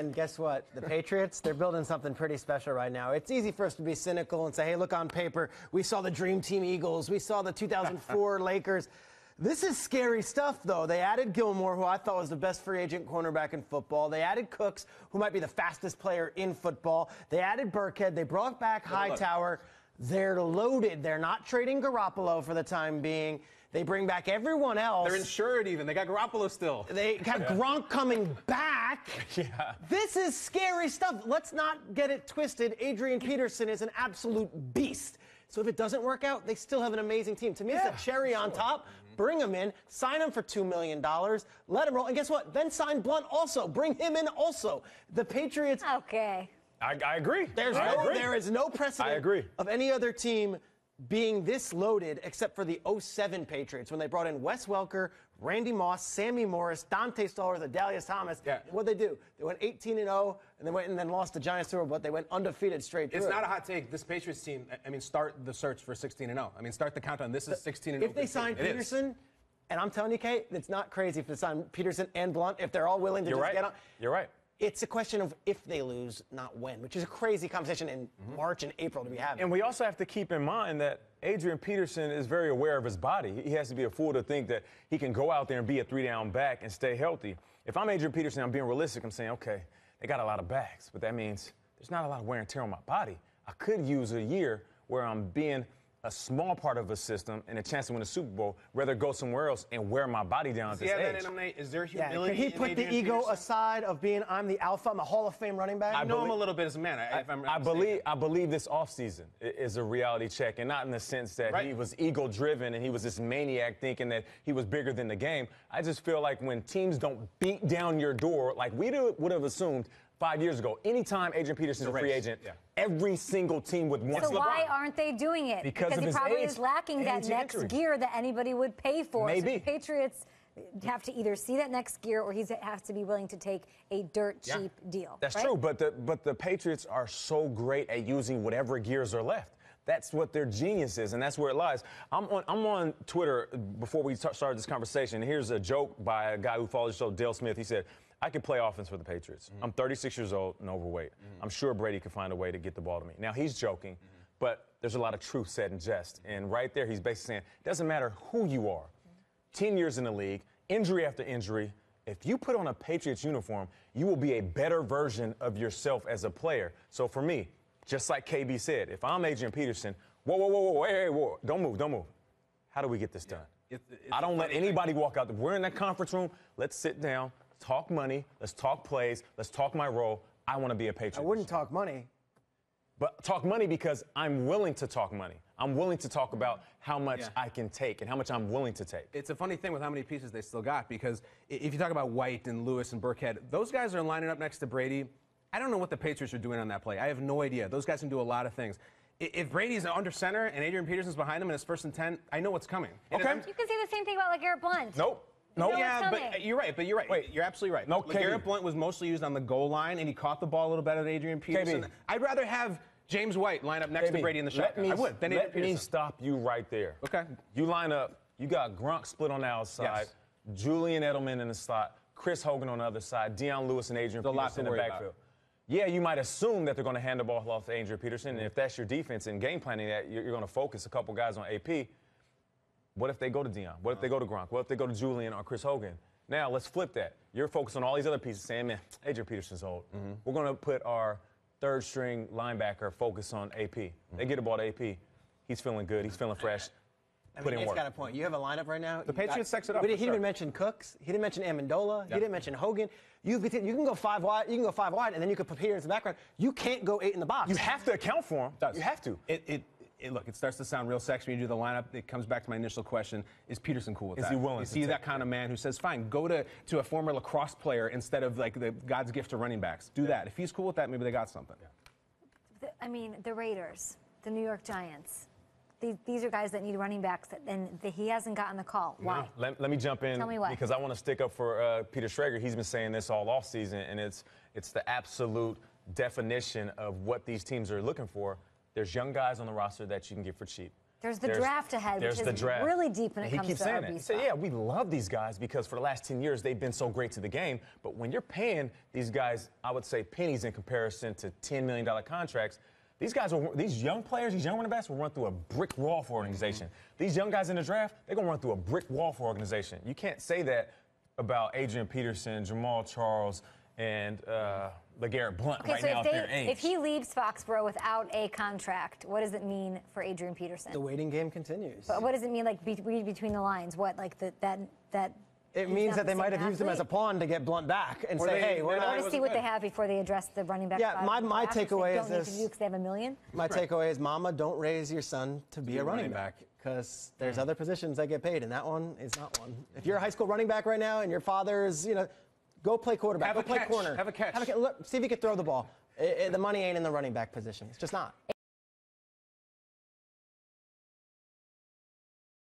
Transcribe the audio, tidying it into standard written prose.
And guess what? The Patriots, they're building something pretty special right now. It's easy for us to be cynical and say, hey, look on paper, we saw the Dream Team Eagles, we saw the 2004 Lakers. This is scary stuff, though. They added Gilmore, who I thought was the best free agent cornerback in football. They added Cooks, who might be the fastest player in football. They added Burkhead. They brought back Hightower. They're loaded. They're not trading Garoppolo for the time being. They bring back everyone else. They're insured even. They got Garoppolo still. They got Gronk coming back. Yeah. This is scary stuff. Let's not get it twisted. Adrian Peterson is an absolute beast. So if it doesn't work out, they still have an amazing team. To me, it's a cherry on top. Bring him in, sign him for $2 million, let him roll. And guess what? Then sign Blunt also. Bring him in also. The Patriots. Okay. I agree. There is no precedent of any other team being this loaded except for the 07 Patriots when they brought in Wes Welker, Randy Moss, Sammy Morris, Dante Stallworth, Adalius Thomas. Yeah. What'd they do? They went 18-0 and they went and then lost the Giants through, but they went undefeated straight through. It's not a hot take. This Patriots team, I mean, start the search for 16-0. I mean, start the countdown. This is 16-0. If they sign Peterson, and I'm telling you, Kate, it's not crazy if they sign Peterson and Blunt, if they're all willing to get on. You're right. It's a question of if they lose, not when, which is a crazy conversation in March and April to be having. And we also have to keep in mind that Adrian Peterson is very aware of his body. He has to be a fool to think that he can go out there and be a three-down back and stay healthy. If I'm Adrian Peterson, I'm being realistic. I'm saying, okay, they got a lot of bags, but that means there's not a lot of wear and tear on my body. I could use a year where I'm being a small part of a system and a chance to win a Super Bowl, rather go somewhere else and wear my body down at this age. Is there humility? Can he put the ego aside of being I'm the alpha, I'm a Hall of Fame running back? I know him a little bit as a man. I believe this offseason is a reality check, and not in the sense that he was ego-driven and he was this maniac thinking that he was bigger than the game. I just feel like when teams don't beat down your door, like we would have assumed 5 years ago, anytime Adrian Peterson is a free agent, every single team would want. So why aren't they doing it? Because he probably is lacking that next gear that anybody would pay for. Maybe. So the Patriots have to either see that next gear or he has to be willing to take a dirt cheap deal. That's true, but the Patriots are so great at using whatever gears are left. That's what their genius is, and that's where it lies. I'm on Twitter before we started this conversation. Here's a joke by a guy who follows the show, Dale Smith. He said, I could play offense for the Patriots. I'm 36 years old and overweight. I'm sure Brady could find a way to get the ball to me. Now, he's joking, but there's a lot of truth said in jest. And right there, he's basically saying, it doesn't matter who you are. 10 years in the league, injury after injury, if you put on a Patriots uniform, you will be a better version of yourself as a player. So for me, just like KB said, if I'm Adrian Peterson, whoa, don't move. How do we get this done? I don't let anybody walk out. We're in that conference room. Let's sit down. Talk money, let's talk plays, let's talk my role. I want to be a Patriot. I wouldn't talk money. But talk money because I'm willing to talk money. I'm willing to talk about how much I can take and how much I'm willing to take. It's a funny thing with how many pieces they still got, because if you talk about White and Lewis and Burkhead, those guys are lining up next to Brady. I don't know what the Patriots are doing on that play. I have no idea. Those guys can do a lot of things. If Brady's under center and Adrian Peterson's behind him and it's 1st and 10, I know what's coming. Okay. You can say the same thing about LeGarrette Blount. Nope. Yeah, but you're right. Wait, you're absolutely right. No, LeGarrette Blount was mostly used on the goal line, and he caught the ball a little better than Adrian Peterson. I'd rather have James White line up next to Brady in the shotgun. I would. Let me stop you right there. Okay. You line up. You got Gronk split on the outside, Julian Edelman in the slot, Chris Hogan on the other side, Deion Lewis and Adrian Peterson in the backfield. Yeah, you might assume that they're going to hand the ball off to Adrian Peterson, and if that's your defense and game planning, that you're going to focus a couple guys on AP. What if they go to Deion? What if they go to Gronk? What if they go to Julian or Chris Hogan? Now, let's flip that. You're focused on all these other pieces saying, man, Adrian Peterson's old. We're going to put our third-string linebacker focus on AP. They get the ball to AP. He's feeling good. He's feeling fresh. Put in work. Got a point. You have a lineup right now. The Patriots sex it up. He didn't mention Cooks. He didn't mention Amendola. He didn't mention Hogan. You can go 5 wide. You can go 5 wide, and then you can put Peters in the background. You can't go 8 in the box. You have to account for him. You have to. Look, it starts to sound real sexy when you do the lineup. It comes back to my initial question: is Peterson cool with that? Is he willing? Is he that kind of man who says, "Fine, go to a former lacrosse player instead of like the God's gift to running backs"? Do that. If he's cool with that, maybe they got something. I mean, the Raiders, the New York Giants. These are guys that need running backs, and he hasn't gotten the call. Why? Let me jump in. Tell me why. Because I want to stick up for Peter Schrager. He's been saying this all offseason, and it's the absolute definition of what these teams are looking for. There's young guys on the roster that you can get for cheap. There's the draft ahead, which is really deep when it comes to RB He keeps saying it. He said, yeah, we love these guys because for the last 10 years, they've been so great to the game. But when you're paying these guys, I would say pennies in comparison to $10 million contracts, these young players, these young running backs will run through a brick wall for organization. These young guys in the draft, they're going to run through a brick wall for organization. You can't say that about Adrian Peterson, Jamal Charles, and LeGarrette Blount right now at their age. If he leaves Foxborough without a contract, what does it mean for Adrian Peterson? The waiting game continues. But what does it mean, like, read between the lines? What, like, that it means that they might have used him as a pawn to get Blount back and say, hey, we're not. To see what they have before they address the running back. Yeah, my takeaway is this. Don't need to do because they have $1 million. My takeaway is, Mama, don't raise your son to be a running back because there's other positions that get paid, and that one is not one. If you're a high school running back right now and your father is, go play quarterback. Go play corner. Have a catch. See if you can throw the ball. The money ain't in the running back position. It's just not.